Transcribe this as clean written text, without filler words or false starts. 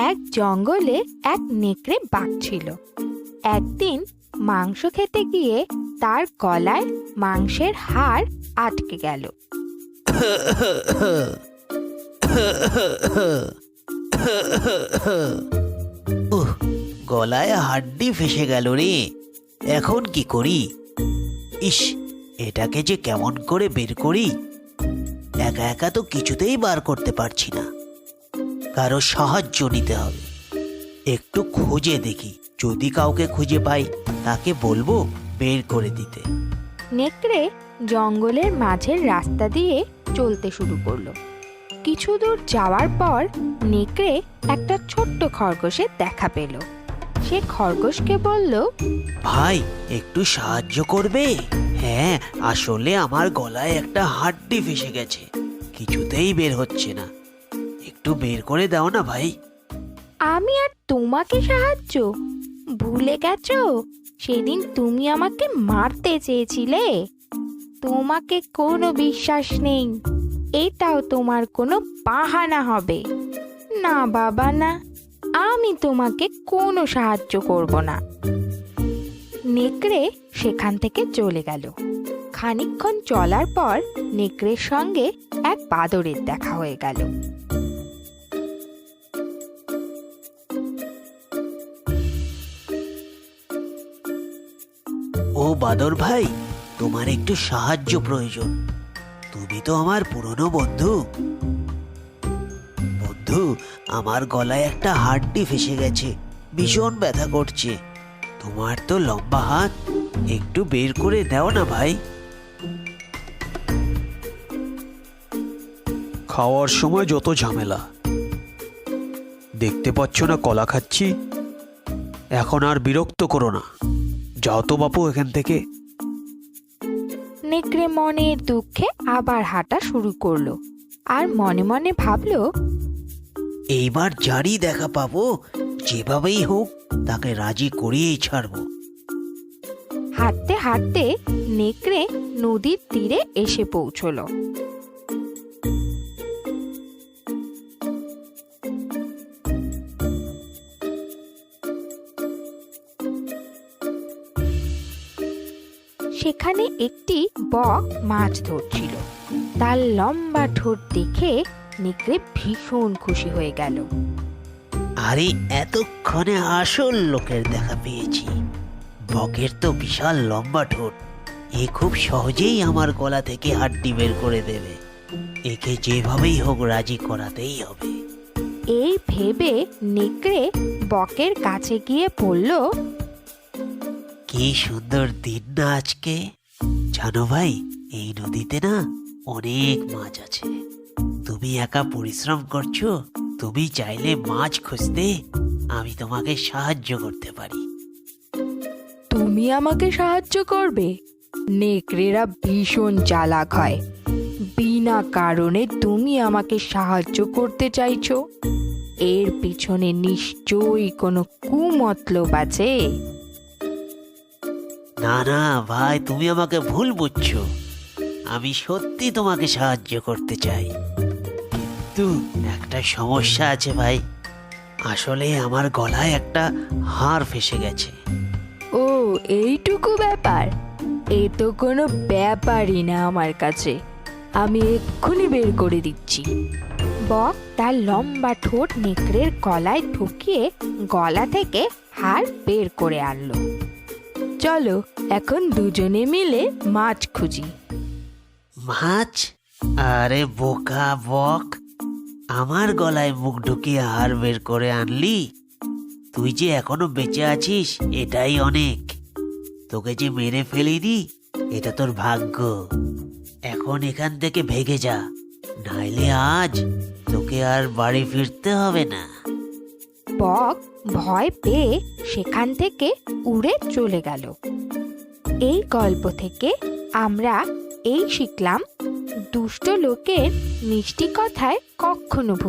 এক জঙ্গলে এক নেকড়ে বাঘ ছিল। একদিন মাংস খেতে গিয়ে তার গলায় মাংসের হাড় আটকে গেল। গলায় হাড্ডি ফেসে গেল রে, এখন কি করি? ইস, এটাকে যে কেমন করে বের করি? একা একা তো কিছুতেই বার করতে পারছি না, কারো সাহায্য নিতে হবে। একটু খুঁজে দেখি, যদি কাউকে খুঁজে পাই তাকে বলবো বের করে দিতে। নেকড়ে জঙ্গলের মাঝের রাস্তা দিয়ে চলতে শুরু করলো। কিছু দূর যাওয়ার পর নেকড়ে একটা ছোট্ট খরগোশের দেখা পেল। সে খরগোশকে বলল, ভাই, একটু সাহায্য করবে? হ্যাঁ, আসলে আমার গলায় একটা হাড্ডি ফেসে গেছে, কিছুতেই বের হচ্ছে না, একটু বের করে দাও না ভাই। আমি আর তোমাকে সাহায্য? ভুলে গেছো সেদিন তুমি আমাকে মারতে চেয়েছিলে? তোমাকে কোনো বিশ্বাস নেই, এটাও তোমার কোনো বাহানা হবে। না বাবা না, আমি তোমাকে কোনো সাহায্য করব না। নেকড়ে সেখান থেকে চলে গেল। খানিকক্ষণ চলার পর নেকড়ের সঙ্গে এক বাদরের দেখা হয়ে গেল। ও বাদর ভাই, তোমার একটু সাহায্য প্রয়োজন। তুমি তো আমার পুরনো বন্ধু। বন্ধু, আমার গলায় একটা হাড্ডি ফেসে গেছে, ভীষণ ব্যথা করছে। তোমার তো লম্বা হাত, একটু বের করে দাও না ভাই। খাওয়ার সময় যত ঝামেলা, দেখতে পাচ্ছ না কলা খাচ্ছি? এখন আর বিরক্ত করো না, যাও তো বাপু এখান থেকে। নেকড়ে মনের দুঃখে আবার হাঁটা শুরু করলো আর মনে মনে ভাবলো, এইবার যারই দেখা পাবো, যেভাবেই হোক তাকে রাজি করিয়েই ছাড়বো। হাঁটতে হাঁটতে নেকড়ে নদীর তীরে এসে পৌঁছলো। সেখানে একটি বক মাছ ধরছিল। তার লম্বা ঠোঁট দেখে নেকড়ে ভীষণ খুশি হয়ে গেল। আরে, এতক্ষণে আসল লোকের দেখা পেয়েছি। বকের তো বিশাল লম্বা ঠোঁট, এ খুব সহজেই আমার গলা থেকে হাড্ডি বের করে দেবে। একে যেভাবেই হোক রাজি করাতেই হবে। এই ভেবে নেকড়ে বকের কাছে গিয়ে বলল, কি সুন্দর দিন না আজকে! জানো ভাই, এই নদীতে না অনেক মাছ আছে। তুমি একা পরিশ্রম করছো, তুমি চাইলে মাছ খুঁজতে আমি তোমাকে সাহায্য করতে পারি। তুমি আমাকে সাহায্য করবে? নেকড়েরা ভীষণ চালাক হয়। বিনা কারণে তুমি আমাকে সাহায্য করতে চাইছো? এর পিছনে নিশ্চয়ই কোনো কুমতলব আছে। না না ভাই, তুমি আমাকে ভুল বুঝছো। আমি সত্যি তোমাকে সাহায্য করতে চাই, কিন্তু একটা সমস্যা আছে ভাই। আসলে আমার গলায় একটা হাড় ফেসে গেছে। ও, এইটুকু ব্যাপার? এ তো কোনো ব্যাপারই না আমার কাছে। আমি এক্ষুনি বের করে দিচ্ছি। বক তার লম্বা ঠোঁট নেকড়ের গলায় ঢুকিয়ে গলা থেকে হাড় বের করে আনলো। চলো এখন দুজনে মিলে মাছ খুঁজি। মাছ? আরে বোকা বক, আমার গলায় মুখ ঢুকিয়ে হাড় বের করে আনলি? তুই যে এখনো বেঁচে আছিস এটাই অনেক। তোকে যে মেরে ফেলিনি, এটা তোর ভাগ্য। এখন এখান থেকে ভেগে যা, নাইলে আজ তোকে আর বাড়ি ফিরতে হবে না। বক ভয় পেয়ে সেখান থেকে উড়ে চলে গেল। এই গল্প থেকে আমরা এই শিখলাম, দুষ্ট লোকের মিষ্টি কথায় কখনো